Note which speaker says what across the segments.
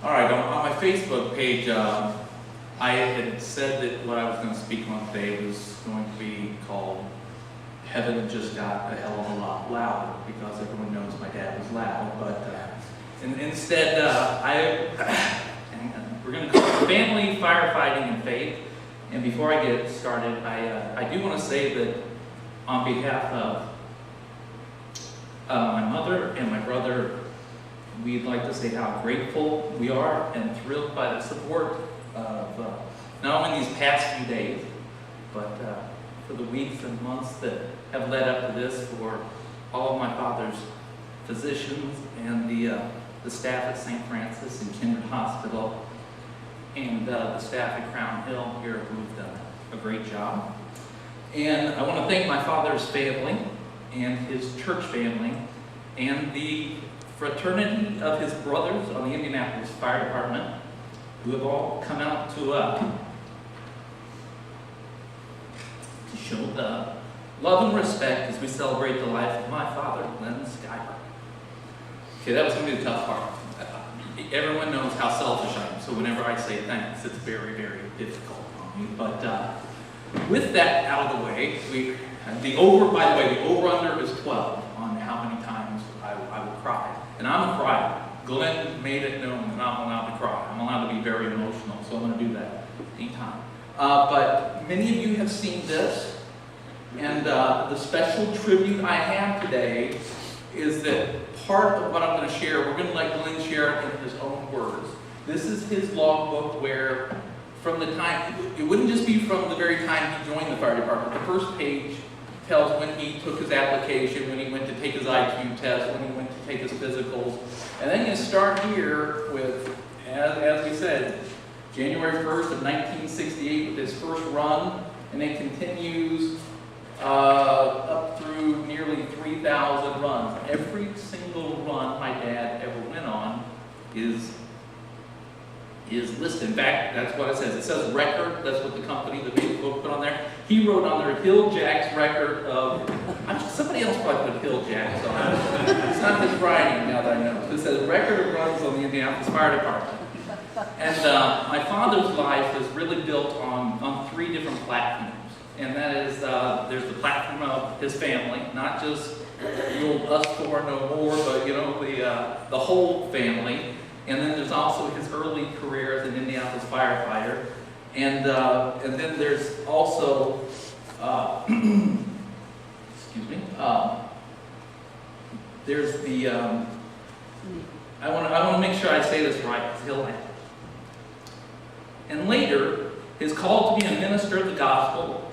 Speaker 1: All right, on my Facebook page, I had said that what I was going to speak on today was going to be called Heaven Just Got a Hell of a Lot Louder, because everyone knows my dad was loud. But instead, we're going to call it Family, Firefighting, and Faith. And before I get started, I do want to say that on behalf of my mother and my brother, we'd like to say how grateful we are and thrilled by the support of not only these past few days, but for the weeks and months that have led up to this, for all of my father's physicians and the staff at St. Francis and Kindred Hospital, and the staff at Crown Hill here who've done a great job. And I want to thank my father's family and his church family and the fraternity of his brothers on the Indianapolis Fire Department, who have all come out to show the love and respect as we celebrate the life of my father, Glen Skiver. Okay, that was going to be the tough part. Everyone knows how selfish I am, so whenever I say thanks, it's very, very difficult on me. But with that out of the way, by the way, the over-under is 12 on how many times I will cry. And I'm a crier. Glenn made it known that I'm allowed to cry. I'm allowed to be very emotional, so I'm going to do that anytime. But many of you have seen this, and the special tribute I have today is that part of what I'm going to share, we're going to let Glenn share it in his own words. This is his logbook where, from the time, it wouldn't just be from the very time he joined the fire department. The first page tells when he took his application, when he went to take his IQ test, when he went to take his physicals. And then you start here with, as we said, January 1st of 1968 with his first run, and it continues up through nearly 3,000 runs. Every single run my dad ever went on is listed. In fact, that's what it says. It says record. That's what the company, the Facebook put on there. He wrote on there Hill Jack's record of, somebody else probably put Hill Jack, so it's not his writing now that I know. It says record of runs on the Indianapolis Fire Department. And my father's life is really built on three different platforms. And that is, there's the platform of his family, not just the old us four no more, but the whole family. And then there's also his early career as an Indianapolis firefighter. And then there's also, there's the, I want to make sure I say this right, because he'll laugh. And later, his call to be a minister of the gospel.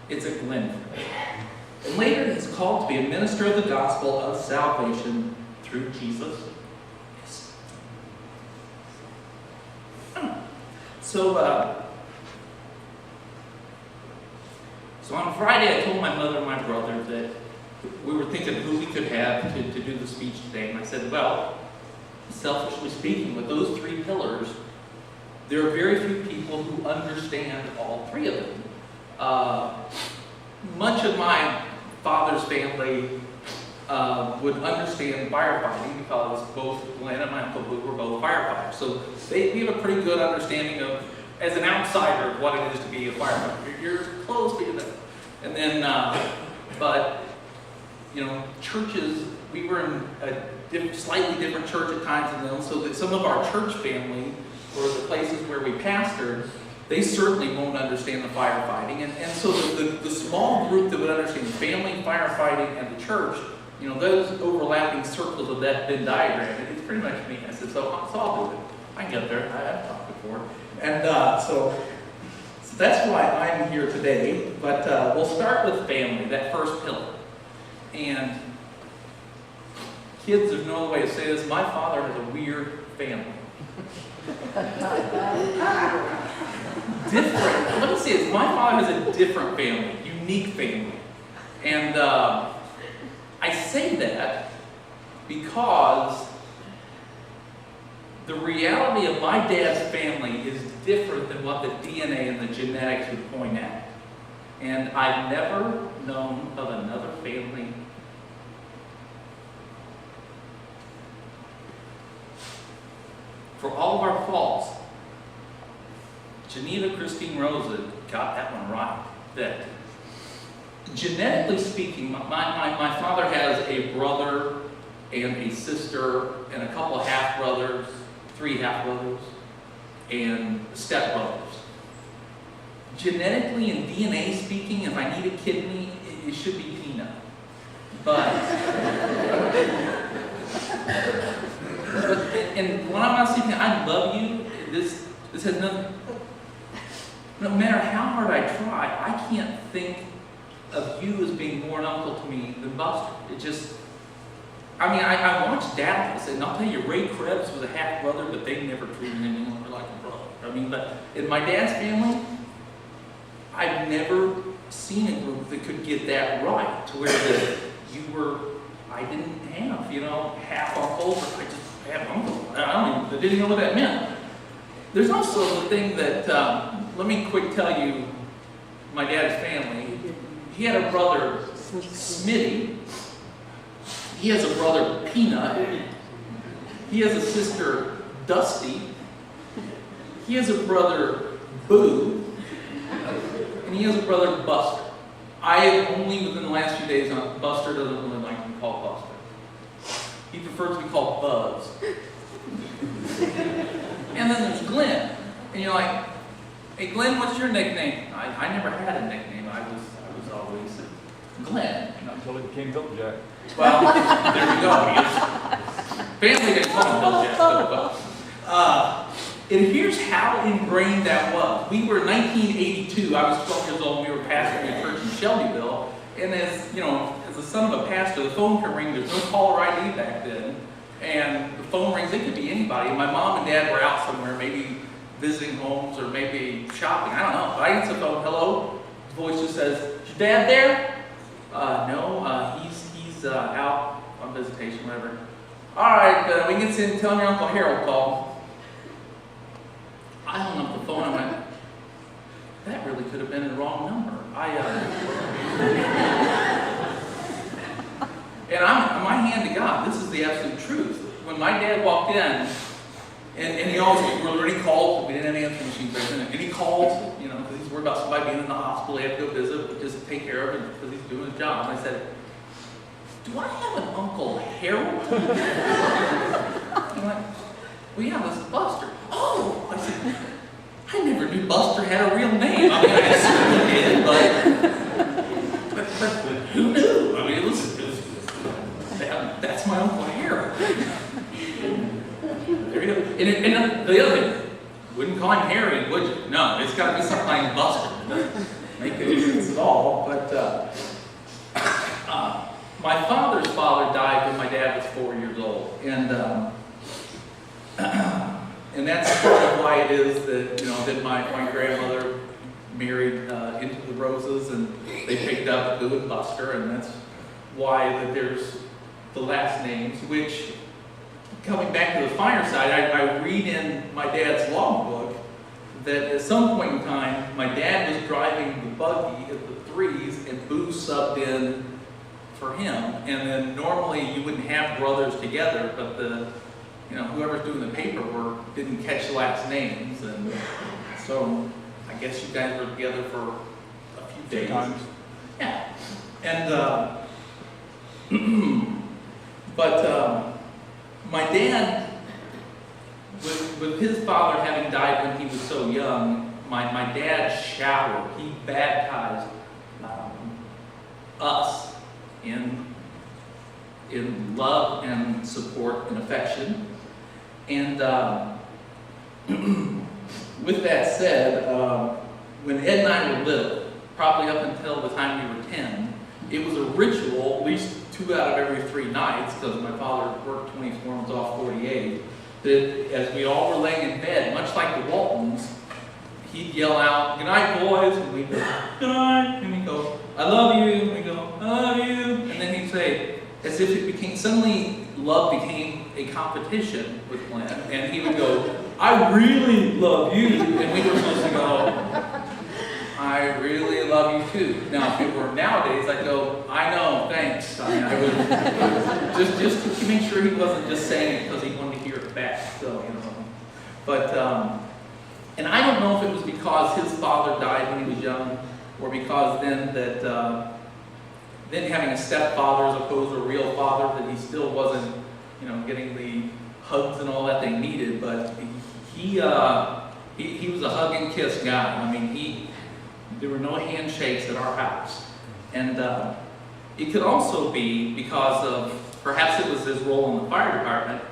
Speaker 1: It's a Glen. And later, he's called to be a minister of the gospel of salvation through Jesus. Yes. So on Friday, I told my mother and my brother that we were thinking who we could have to do the speech today. And I said, well, selfishly speaking, with those three pillars, there are very few people who understand all three of them. Much of my father's family would understand firefighting because both Glenn and my uncle were both firefighters. So we have a pretty good understanding of, as an outsider, of what it is to be a firefighter. You're close to that. And then, churches, we were in a slightly different church at times than them, so that some of our church family, or the places where we pastored, they certainly won't understand the firefighting. And so the small group that would understand family, firefighting, and the church, those overlapping circles of that Venn diagram, it's pretty much me. I said, so I'll do it. I can get there. I've talked before. And so that's why I'm here today. But we'll start with family, that first pillar. And kids, there's no other way to say this. My father has a weird family. Different. Let me say this. My father has a different family, unique family. And I say that because the reality of my dad's family is different than what the DNA and the genetics would point at. And I've never known of another family for all of our faults. Geneva Christine Rosa got that one right. That genetically speaking, my father has a brother and a sister and a couple of half-brothers, 3 half-brothers, and step-brothers. Genetically and DNA speaking, if I need a kidney, it should be Peanut. But and when I'm not saying I love you, this has nothing. No matter how hard I try, I can't think of you as being more an uncle to me than Buster. It just, I mean, I watched Dallas, and I'll tell you, Ray Krebs was a half brother, but they never treated him more like a brother. I mean, but in my dad's family, I've never seen a group that could get that right, to where you were, I didn't have, half uncles, I just have uncles. I didn't even know what that meant. There's also the thing that, let me quick tell you, my dad's family, he had a brother, Smitty. He has a brother, Peanut. He has a sister, Dusty. He has a brother, Boo. And he has a brother, Buster. I have only within the last few days, Buster doesn't really like to be called Buster. He prefers to be called Buzz. And then there's Glenn. And you're like, hey Glenn, what's your nickname? I never had a nickname. I was always Glenn.
Speaker 2: Not until it became Jack.
Speaker 1: Well, there we go. Family didn't call him Jack. And here's how ingrained that was. We were in 1982. I was 12 years old, and we were pastoring a church in Shelbyville. And as the son of a pastor, the phone could ring. There's no caller ID back then. And the phone rings, it could be anybody. My mom and dad were out somewhere, maybe visiting homes or maybe shopping. I don't know. But I answer the phone, hello. The voice just says, is your dad there? No, he's out on visitation, whatever. All right, we can send, tell your Uncle Harold call. I hung up the phone and went, that really could have been the wrong number. And I'm my hand to God, this is the absolute truth. When my dad walked in, and he always, when he called, we didn't have answering machines back then, and he called, because he's worried about somebody being in the hospital, he had to go visit, but just take care of it because he's doing his job. And I said, do I have an Uncle Harold? I'm like, well, yeah, this is Buster. Oh, I said, I never knew Buster had a real name. I mean, I assumed he did, but who knew? I mean, it was that's my Uncle Harold. There you go. And the other thing, wouldn't call him Harry, would you? No, it's got to be something like Buster. It doesn't make any sense at all. But my father's father died when my dad was 4 years old, and that's part of why it is that that my grandmother married into the Roses, and they picked up Boo and Buster, and that's why that there's the last names. Which, coming back to the fireside, I read in my dad's logbook that at some point in time, my dad was driving the buggy at the Threes, and Boo subbed in for him. And then normally you wouldn't have brothers together, but whoever's doing the paperwork didn't catch the last names, and so I guess you guys were together for a few days.
Speaker 2: Times.
Speaker 1: Yeah, and but my dad, with his father having died when he was so young, my dad showered, he baptized us in love and support and affection. And with that said, when Ed and I were little, probably up until the time we were 10, it was a ritual, at least 2 out of every 3 nights, because my father worked 24 and was off 48, that as we all were laying in bed, much like the Waltons, he'd yell out, "Good night, boys," and we'd go, "Good night," and he'd go, "I love you," and we'd go, "I love you," and then he'd say, as if it became, suddenly love became a competition with Glenn, and he would go, "I really love you," and we were supposed to go, "I really love you too." Now, if it were nowadays, I'd go, "I know, thanks." I would just to make sure he wasn't just saying it because he wanted to hear it back. So, but and I don't know if it was because his father died when he was young, or because then having a stepfather as opposed to a real father, that he still wasn't, getting the hugs and all that they needed. But he was a hug and kiss guy. I mean, there were no handshakes at our house. And it could also be because of, perhaps it was his role in the fire department.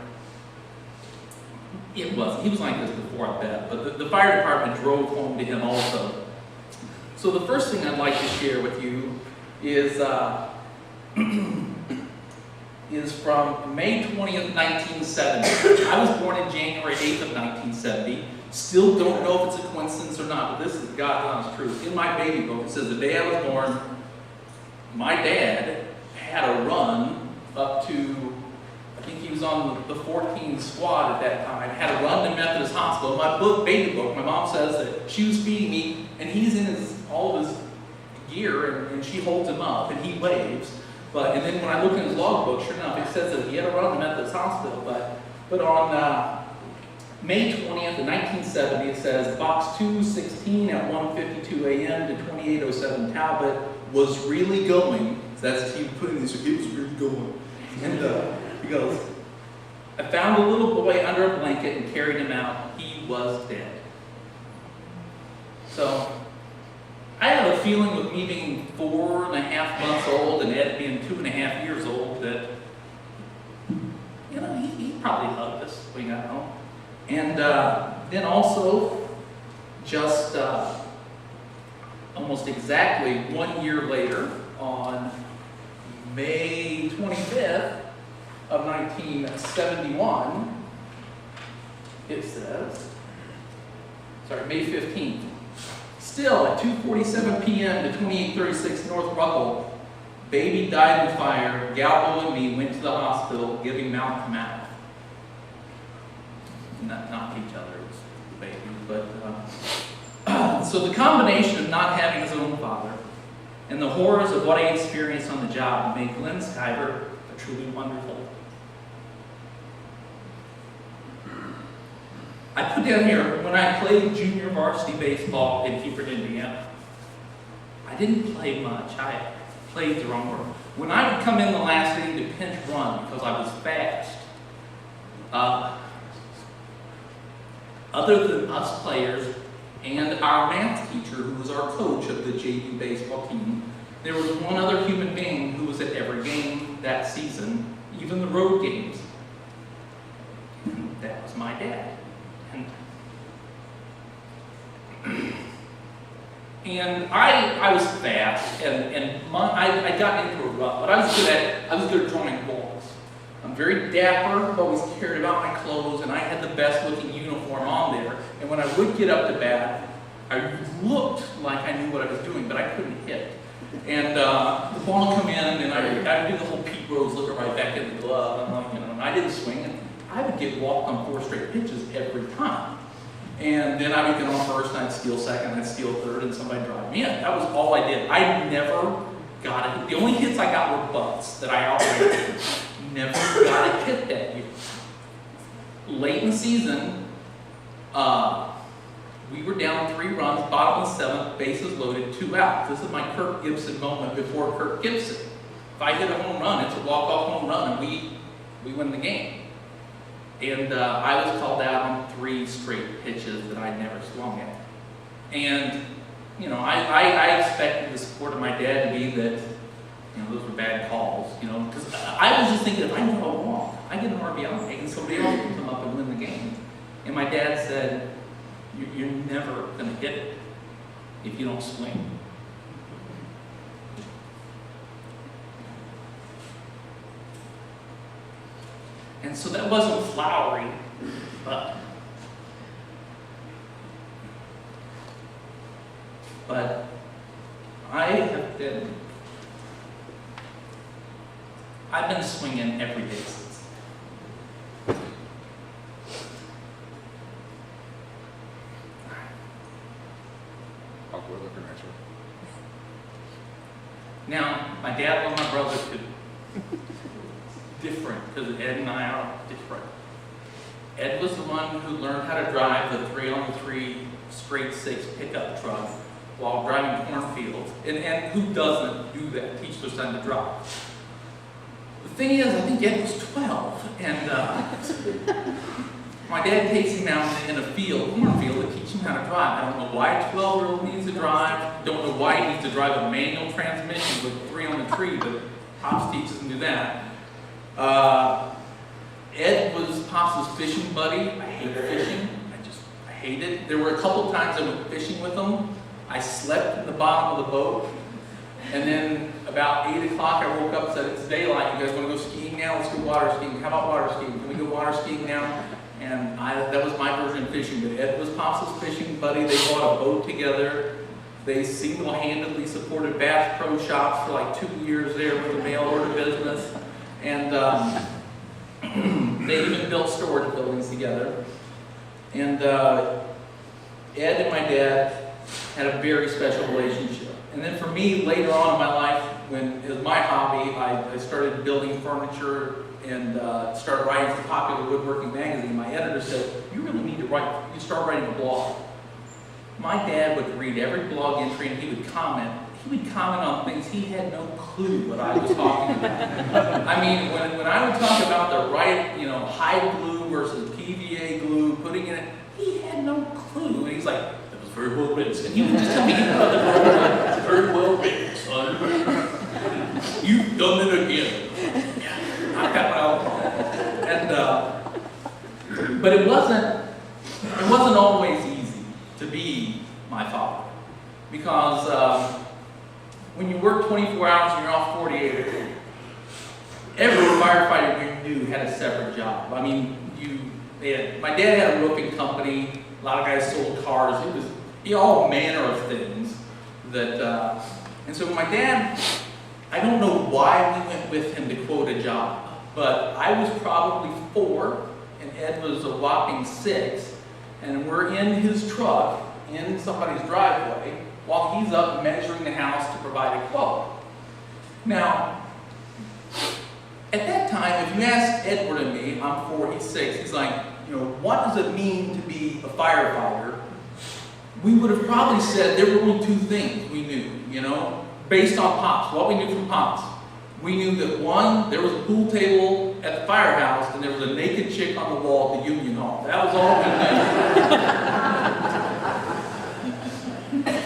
Speaker 1: It wasn't. He was like this before, I bet. But the fire department drove home to him also. So the first thing I'd like to share with you is is from May 20th, 1970. I was born in January 8th of 1970. Still don't know if it's a coincidence or not, but this is God's honest truth. In my baby book, it says the day I was born, my dad had a run up to, I think he was on the 14 squad at that time, had a run to Methodist Hospital. My baby book, my mom says that she was feeding me, and he's in all of his gear, and she holds him up, and he waves. And then when I look in his logbook, sure enough, it says that he had a run to Methodist Hospital. But on May 20th of 1970, it says box 216 at 1:52 a.m. to 2807 Talbot was really going. So that's he put in this. It was really going. And he goes, "I found a little boy under a blanket and carried him out. He was dead." So I have a feeling with me being 4.5 months old and Ed being 2.5 years old that, he probably hugged us when we got home. And then also, just almost exactly 1 year later, on May 25th of 1971, it says, May 15th, still at 2:47 p.m. to 2836 North Ruckle, baby died in the fire. Galbo and me went to the hospital, giving mouth to mouth. Not each other, it was the baby. But so the combination of not having his own father and the horrors of what I experienced on the job made Glen Skiver a truly wonderful. I put down here, when I played junior varsity baseball in Hebron, Indiana, I didn't play much. I played the wrong word. When I would come in the last inning to pinch run because I was fast, other than us players and our math teacher, who was our coach of the JV baseball team, there was one other human being who was at every game that season, even the road games. And that was my dad. And I was fast, and I got into a rut, but I was good at drawing balls. I'm very dapper, I've always cared about my clothes, and I had the best looking uniform on there. And when I would get up to bat, I looked like I knew what I was doing, but I couldn't hit. And the ball would come in, and I would do the whole Pete Rose looking right back in the glove, and I didn't swing, and I would get walked on 4 straight pitches every time. And then I would get on first, and I'd steal second, I'd steal third, and somebody drive me in. That was all I did. I never got a hit. The only hits I got were butts that I outrated. Never got a hit that year. Late in the season, we were down 3 runs, bottom of the 7th, bases loaded, 2 outs. This is my Kirk Gibson moment before Kirk Gibson. If I hit a home run, it's a walk-off home run, and we win the game. And I was called out on 3 straight pitches that I'd never swung at. And, I expected the support of my dad to be that, those were bad calls, because I was just thinking, if I know a walk, I get an RBI, and somebody else can come up and win the game. And my dad said, you're never going to hit it if you don't swing. And so that wasn't flowery, but but I've been swinging every day since.
Speaker 2: Awkward looking at you.
Speaker 1: Now, my dad and my brother could different, because Ed and I are different. Ed was the one who learned how to drive the 3-on-3 straight 6 pickup truck while driving cornfields. And who doesn't do that, teach their son to drive? The thing is, I think Ed was 12, and my dad takes him out in a cornfield, to teach him how to drive. I don't know why a 12-year-old needs to drive, don't know why he needs to drive a manual transmission with 3-on-3, but Pops teaches him to do that. Ed was Pops' fishing buddy. I hate fishing. I hate it. There were a couple times I went fishing with him. I slept in the bottom of the boat. And then about 8 o'clock I woke up and said, it's daylight. You guys want to go skiing now? Let's go water skiing. How about water skiing? Can we go water skiing now? And that was my version of fishing. But Ed was Pops' fishing buddy. They bought a boat together. They single-handedly supported Bass Pro Shops for like 2 years there with a mail order business. And they even built storage buildings together. And Ed and my dad had a very special relationship. And then for me, later on in my life, when it was my hobby, I started building furniture and started writing for Popular Woodworking magazine. My editor said, you really need to start writing a blog. My dad would read every blog entry and he would comment. He would comment on things he had no clue what I was talking about. I mean, when I would talk about the right, hide glue versus PVA glue, putting in it, he had no clue. And he's like, that was very well written. And he would just tell me it's very well written, son. You've done it again. Yeah, I got my own problem. And but it wasn't always easy to be my father, because when you work 24 hours and you're off 48, every firefighter we knew had a separate job. I mean, my dad had a roofing company. A lot of guys sold cars. It was all manner of things. And so my dad, I don't know why we went with him to quote a job, but I was probably 4 and Ed was a whopping 6, and we're in his truck in somebody's driveway while he's up measuring the house to provide a quote. Now, at that time, if you ask Edward and me, I'm 4, he's 6, he's like, what does it mean to be a firefighter? We would have probably said there were only 2 things we knew, based on Pops, what we knew from Pops. We knew that 1, there was a pool table at the firehouse and there was a naked chick on the wall at the Union Hall. That was all we knew.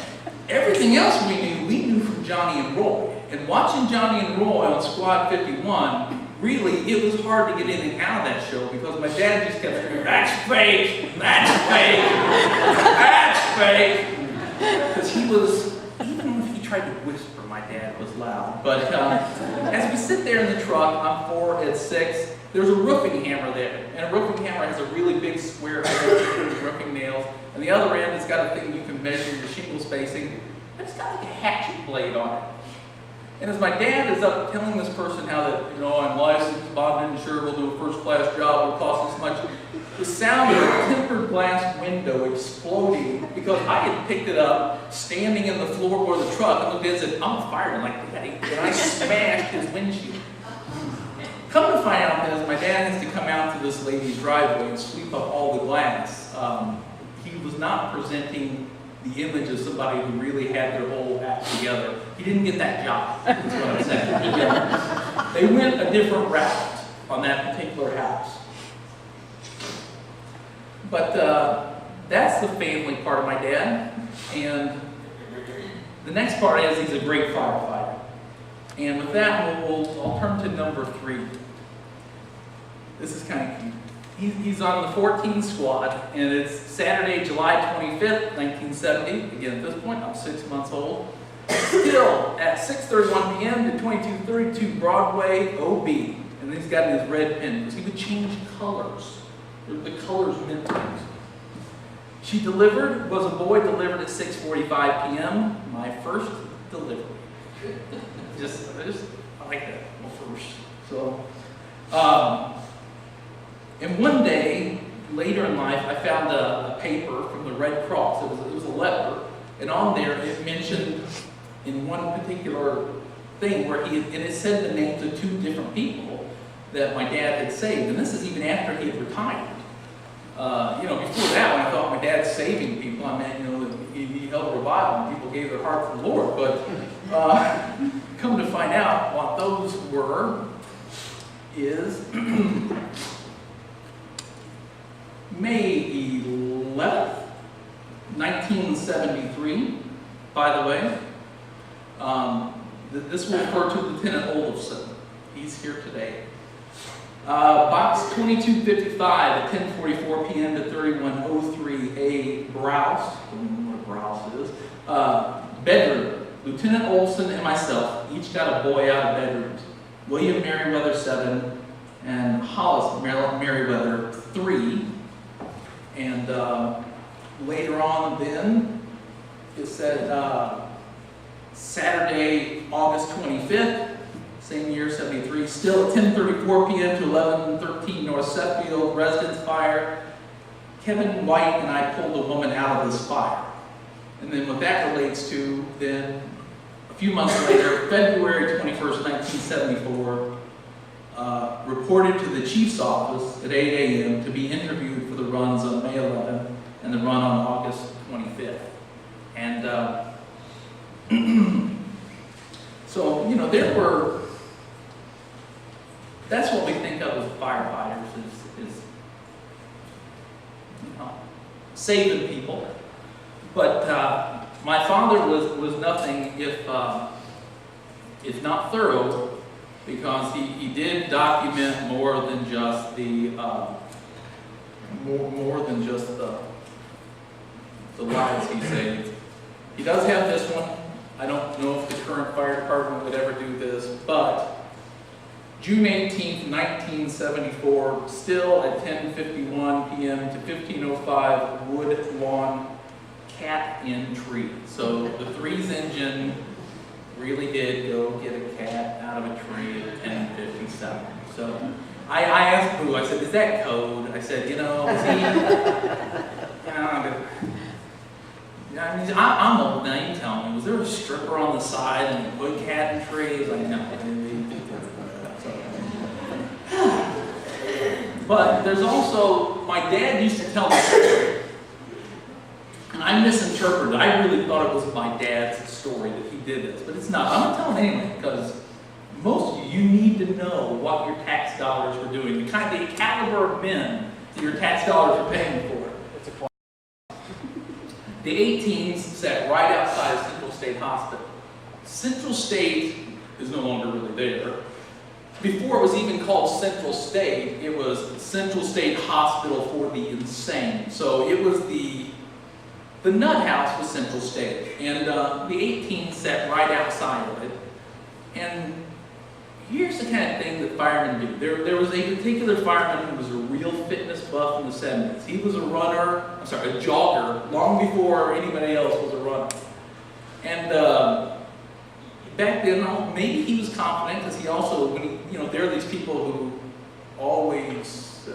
Speaker 1: Everything else we knew from Johnny and Roy. And watching Johnny and Roy on Squad 51, really, it was hard to get anything out of that show because my dad just kept saying, that's fake, that's fake, that's fake. Because he was, even if he tried to whisper, my dad was loud. But as we sit there in the truck, I'm 4, Ed's 6, there's a roofing hammer there. And a roofing hammer has a really big square with roofing nails. And the other end, it's got a thing you can measure your shingle spacing. And it's got like a hatchet blade on it. And as my dad is up telling this person how that, I'm licensed, bonded, insured, we'll do a first-class job, it'll cost this much, the sound of a tempered glass window exploding, because I had picked it up, standing in the floorboard of the truck, and looked at it and said, I'm a fireman like Daddy, and I smashed his windshield. Come to find out that my dad has to come out to this lady's driveway and sweep up all the glass. He was not presenting the image of somebody who really had their whole act together. He didn't get that job, is what I'm saying. They went a different route on that particular house. But that's the family part of my dad. And the next part is he's a great firefighter. And with that, I'll turn to number 3. This is kind of cute. He's on the 14 squad, and it's Saturday, July 25th, 1970. Again, at this point, I'm 6 months old. Still at 6:31 p.m. to 2232 Broadway, OB. And he's got his red pen, because he would change colors. The colors meant things. She delivered, was a boy delivered at 6:45 p.m., my first delivery. I like that, my first. So, and one day, later in life, I found a paper from the Red Cross. It was a letter, and on there it mentioned in one particular thing where and it said the names of 2 different people that my dad had saved, and this is even after he had retired. Before that, when I thought my dad's saving people, I meant, he held a revival and people gave their heart to the Lord. But come to find out what those were is May 11th, 1973, by the way. This will refer to Lieutenant Olofsson. He's here today. Box 2255 at 10:44 p.m. to 3103A Browse. I don't know what Browse is. Bedroom. Lieutenant Olson and myself each got a boy out of bedrooms. William Merriweather 7 and Hollis Merriweather 3. And later on then, it said Saturday, August 25th, same year, 73, still at 10:34 p.m. to 1113 North Sept residence fire. Kevin White and I pulled a woman out of this fire. And then what that relates to, then a few months later, February 21st, 1974, reported to the chief's office at 8 a.m. to be interviewed for the runs on May 11th and the run on August 25th. And so, there were, that's what we think of as firefighters, is saving people. But my father was nothing if not thorough, because he did document more than just the lives he saved. He does have this one. I don't know if the current fire department would ever do this, but June 18th, 1974, still at 10:51 p.m. to 15:05 Wood Lawn Cat in Tree. So the Three's engine really did go get a cat out of a tree at 10:57. So I asked Boo, I said, is that code? I said, is he, I'm old now, you tell me. Was there a stripper on the side and a wood cat in tree? He was like, no. But there's also, my dad used to tell me a story, and I misinterpreted. I really thought it was my dad's story that he did this, but it's not. I'm going to tell it anyway, because most of you need to know what your tax dollars are doing, the caliber of men that your tax dollars are paying for. The 18s sat right outside of Central State Hospital. Central State is no longer really there. Before it was even called Central State, it was Central State Hospital for the Insane. So it was the nut house was Central State. And the 18s sat right outside of it. And here's the kind of thing that firemen do. There was a particular fireman who was a real fitness buff in the 70s. He was a jogger, long before anybody else was a runner. And back then, maybe he was confident, because he also, there are these people who always,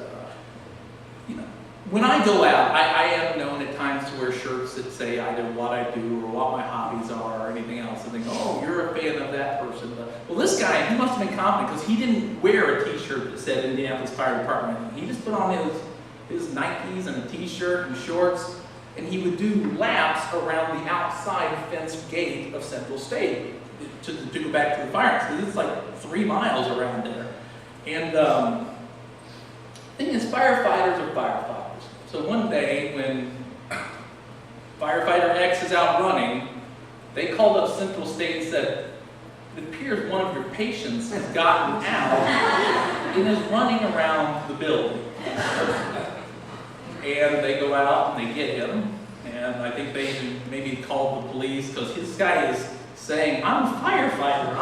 Speaker 1: when I go out, I am known at times to wear shirts that say either what I do or what my hobbies are or anything else. And they go, oh, you're a fan of that person. Well, this guy, he must have been confident, because he didn't wear a t-shirt that said Indianapolis Fire Department. He just put on his Nikes and a t-shirt and shorts, and he would do laps around the outside fenced gate of Central State to go back to the fire. So it's like 3 miles around there. And the thing is, firefighters are firefighters. So one day when firefighter X is out running, they called up Central State and said, it appears one of your patients has gotten out and is running around the building. And they go out and they get him. And I think they maybe called the police, because this guy is saying, I'm a firefighter.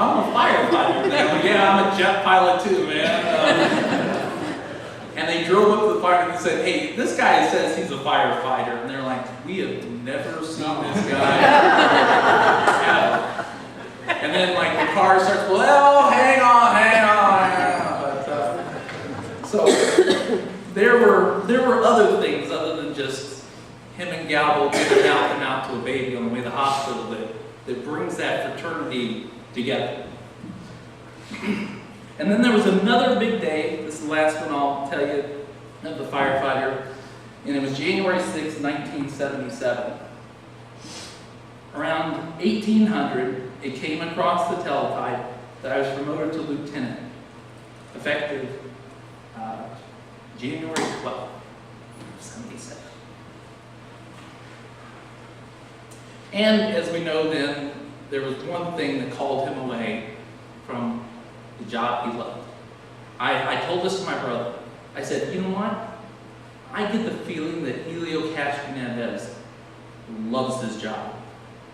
Speaker 1: And they go, yeah, I'm a jet pilot too, man. And they drove up to the fireman and said, hey, this guy says he's a firefighter, and they're like, we have never seen this guy ever. And then like the car starts, well, hang on. But, so there were other things other than just him and Galvo giving out to a baby on the way to the hospital that brings that fraternity together. And then there was another big day. This is the last one I'll tell you of the firefighter. And it was January 6, 1977. Around 1800, it came across the teletype that I was promoted to lieutenant, effective January 12, 77. And as we know then, there was one thing that called him away from the job he loved. I told this to my brother. I said, you know what? I get the feeling that Helio Castro-Hernandez loves his job.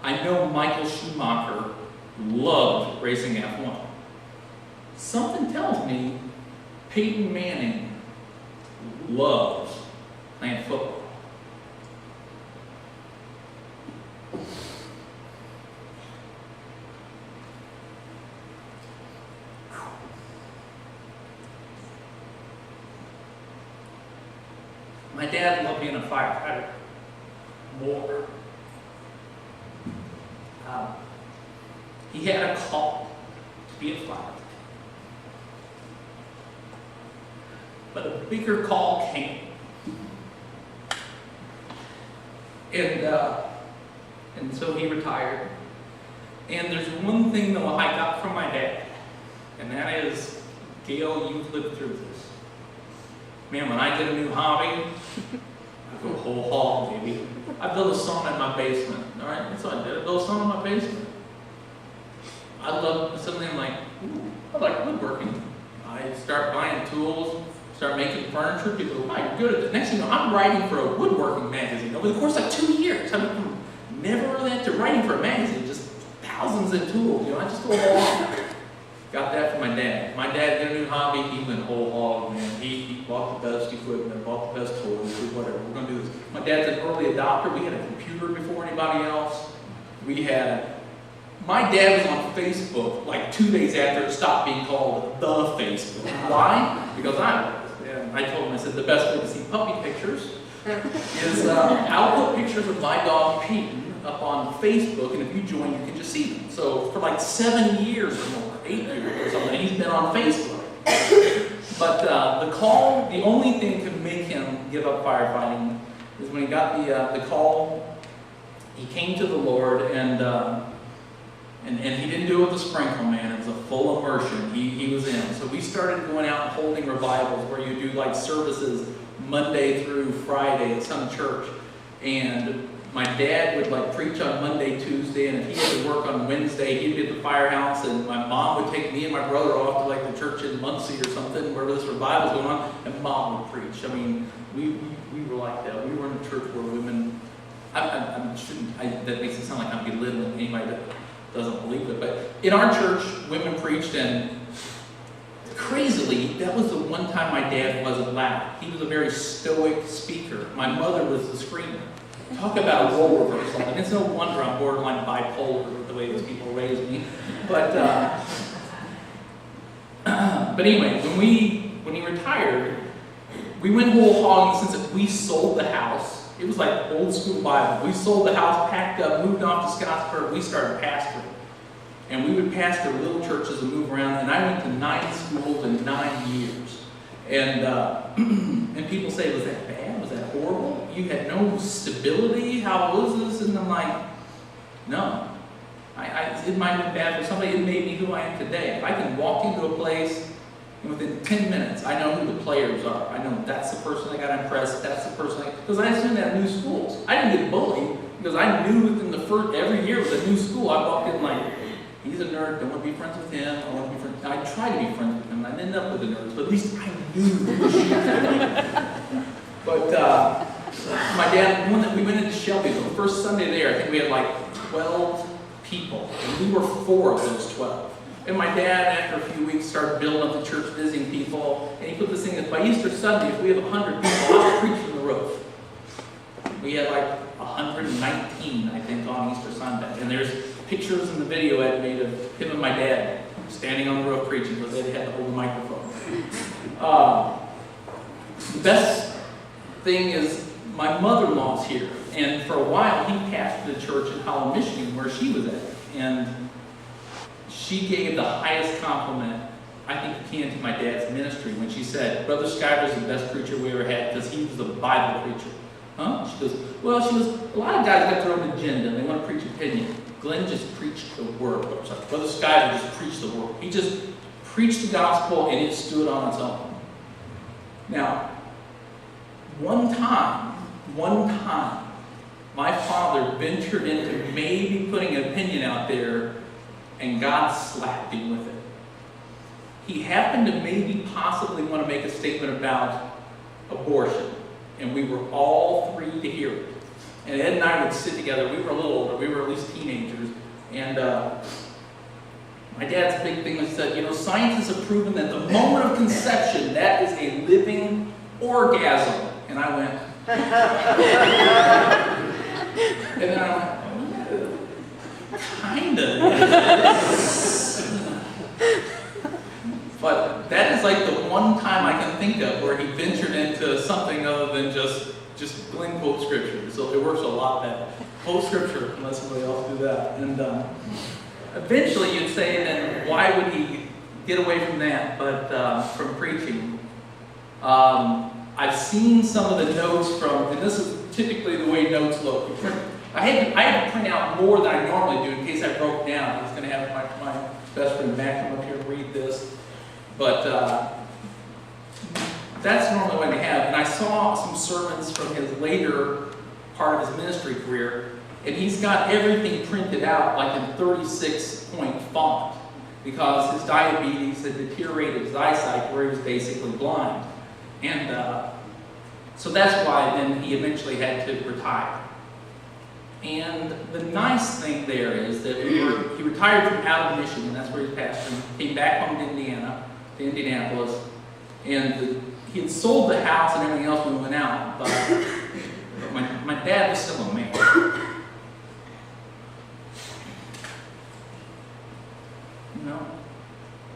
Speaker 1: I know Michael Schumacher loved racing F1. Something tells me Peyton Manning loves playing football. My dad loved being a firefighter more. He had a call to be a firefighter. But a bigger call came. And so he retired. And there's one thing though I got from my dad, and that is, Gail, you've lived through this. Man, when I get a new hobby, I go whole hog, baby. I built a sauna in my basement, all right? That's what I did. I built a sauna in my basement. I love something like, I like woodworking. I start buying tools, start making furniture. People go, wow, you're good at this. Next thing you know, I'm writing for a woodworking magazine over the course of 2 years. I mean, never really had to writing for a magazine, just thousands of tools. You know, I just go whole hog. Got that from my dad. My dad did a new hobby, he went whole hog, man. He bought the best equipment, bought the best toys, whatever. We're going to do this. My dad's an early adopter. We had a computer before anybody else. My dad was on Facebook like 2 days after it stopped being called the Facebook. Why? Because I told him, I said, the best way to see puppy pictures is I'll put pictures of my dog Peyton up on Facebook, and if you join, you can just see them. So for like 7 years or more, 8 years or something, he's been on Facebook. But the only thing that could make him give up firefighting is when he got the call. He came to the Lord, and he didn't do it with a sprinkle, man. It was a full immersion. He was in. So we started going out and holding revivals where you do like services Monday through Friday at some church. And my dad would like preach on Monday, Tuesday, and if he had to work on Wednesday, he'd be at the firehouse, and my mom would take me and my brother off to like the church in Muncie or something, wherever this revival was going on, and mom would preach. I mean, we were like that. We were in a church where women, that makes it sound like I'm belittling anybody that doesn't believe it, but in our church, women preached, and crazily, that was the one time my dad wasn't loud. He was a very stoic speaker. My mother was the screamer. Talk about a role reversal. And it's no wonder I'm borderline bipolar with the way these people raised me. But anyway, when he retired, we went whole hog since we sold the house. It was like old school Bible. We sold the house, packed up, moved off to Scottsburg. We started pastoring. And we would pastor little churches and move around. And I went to 9 schools in 9 years. And people say, was that bad? Was that horrible? You had no stability? How was this? And I'm like, no. It might have been bad for somebody. It made me who I am today. I can walk into a place, and within 10 minutes, I know who the players are. I know that's the person I got impressed. That's the person because I assumed that new schools. I didn't get bullied because I knew within the first, every year with a new school, I walked in like, he's a nerd, don't want to be friends with him, I want to be friends. I tried to be friends with him, and I ended up with the nerds, but at least I knew who she was. But my dad, we went into Shelbyville, the first Sunday there, I think we had like 12 people, and we were 4 of those 12. And my dad, after a few weeks, started building up the church, visiting people, and he put this thing that by Easter Sunday, if we have 100 people, I'll preach from the roof. We had like 119, I think, on Easter Sunday. And there's pictures in the video Ed made of him and my dad standing on the roof preaching because they had to hold the microphone. The best thing is my mother-in-law's here. And for a while, he pastored a church in Holland, Michigan, where she was at. And she gave the highest compliment I think you can to my dad's ministry when she said, Brother Skiver's the best preacher we ever had because he was a Bible preacher. Huh? She goes, well, a lot of guys got their own agenda and they want to preach opinion. Glenn just preached the word. Brother Skiver just preached the word. He just preached the gospel and it stood on its own. Now, one time, my father ventured into maybe putting an opinion out there and God slapped him with it. He happened to maybe possibly want to make a statement about abortion, and we were all three to hear it. And Ed and I would sit together. We were a little older. We were at least teenagers. And my dad's big thing was that, scientists have proven that the moment of conception, that is a living orgasm. And I went, and then I went, kinda. But that is like the one time I can think of where he ventured into something other than just Glenn quote scripture. So it works a lot better. Quote scripture, unless somebody else do that. And eventually you'd say, then why would he get away from that, but from preaching? I've seen some of the notes from, and this is typically the way notes look. I had to print out more than I normally do in case I broke down. I was going to have my best friend Matt come up here and read this. But that's normally what we have. And I saw some sermons from his later part of his ministry career, and he's got everything printed out like in 36-point font because his diabetes had deteriorated his eyesight where he was basically blind. And so that's why then he eventually had to retire. And the nice thing there is that he retired from out of Michigan, that's where he's pastoring, came back home to Indianapolis, and he had sold the house and everything else when we went out, but my dad was still a man.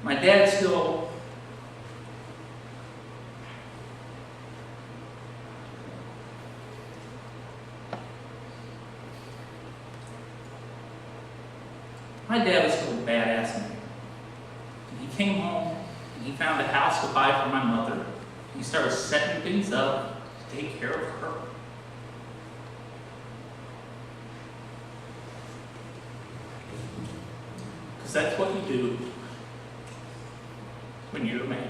Speaker 1: My dad still, my dad was still a badass man. He came home and he found a house to buy for my mother. He started setting things up to take care of her. Because that's what you do when you're a man.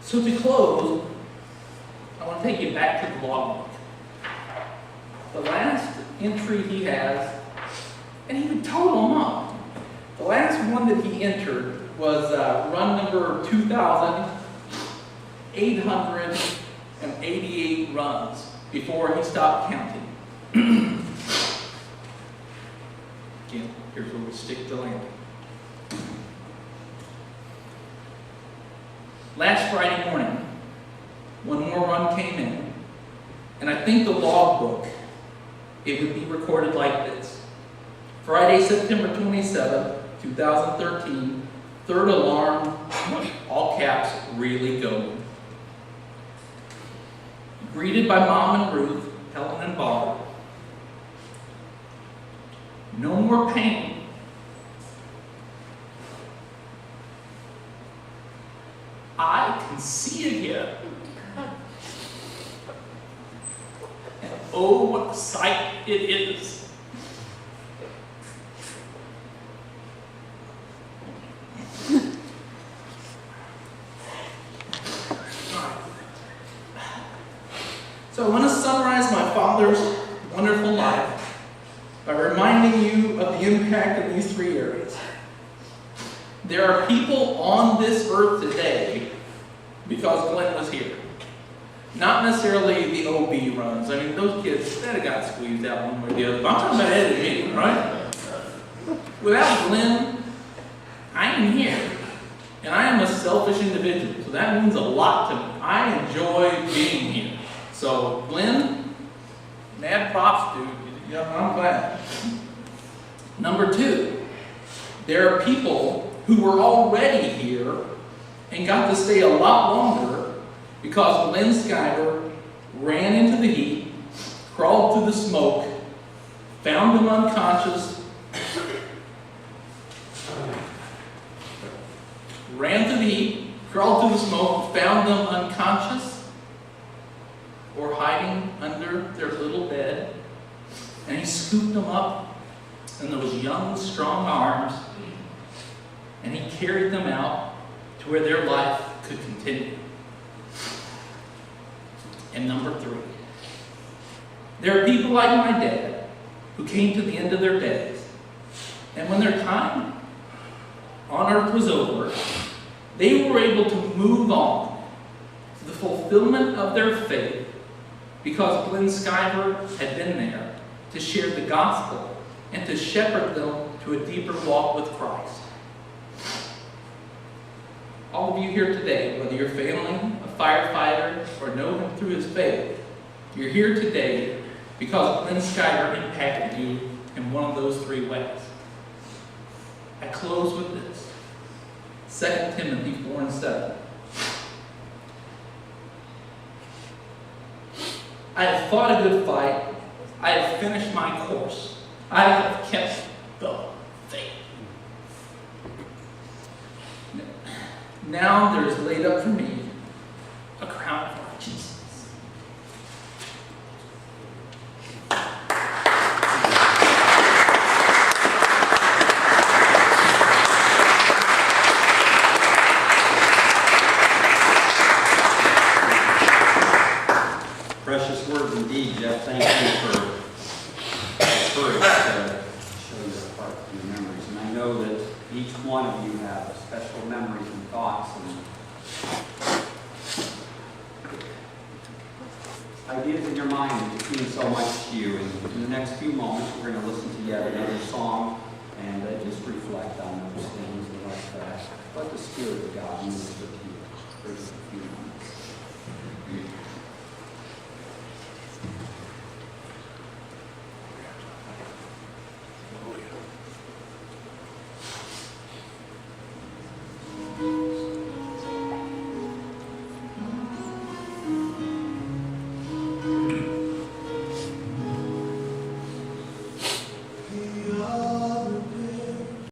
Speaker 1: So to close, I want to take you back to the logbook. The last entry he has, and he would total them up. The last one that he entered was run number 2,888 runs before he stopped counting. Again, here's where we stick the landing. Last Friday morning, one more run came in, and I think the logbook, it would be recorded like this. Friday, September 27th, 2013, third alarm, all caps, really going. Greeted by Mom and Ruth, Helen and Bob. No more pain. I can see again. And oh, what a sight it is. So I want to summarize my father's wonderful life by reminding you of the impact of these three areas. There are people on this earth today because Glenn was here. Not necessarily the OB runs. I mean, those kids, that have got squeezed out one way or the other. But I'm talking about Ed and me, right? Without Glenn, I am here. And I am a selfish individual. So that means a lot to me. I enjoy being here. So, Glenn, mad props, dude. I'm glad. Number 2, there are people who were already here and got to stay a lot longer because Glen Skiver ran into the heat, crawled through the smoke, found them unconscious, ran through the heat, crawled through the smoke, found them unconscious or hiding under their little bed, and he scooped them up in those young, strong arms, and he carried them out to where their life could continue. And number 3, there are people like my dad who came to the end of their days, and when their time on earth was over, they were able to move on to the fulfillment of their faith because Glen Skiver had been there to share the gospel and to shepherd them to a deeper walk with Christ. All of you here today, whether you're family, a firefighter, or know him through his faith, you're here today because Glen Skiver impacted you in one of those 3 ways. I close with this. 2 Timothy 4:7. I have fought a good fight. I have finished my course. I have kept the faith. Now there is laid up for me a crown of righteousness.
Speaker 3: Precious words indeed, Jeff. Thank you for the courage to show your heart and your memories. And I know that each one of you have special memories and thoughts and ideas in your mind that mean so much to you. And in the next few moments, we're going to listen to yet another song and just reflect on those things and let the Spirit of God minister to you.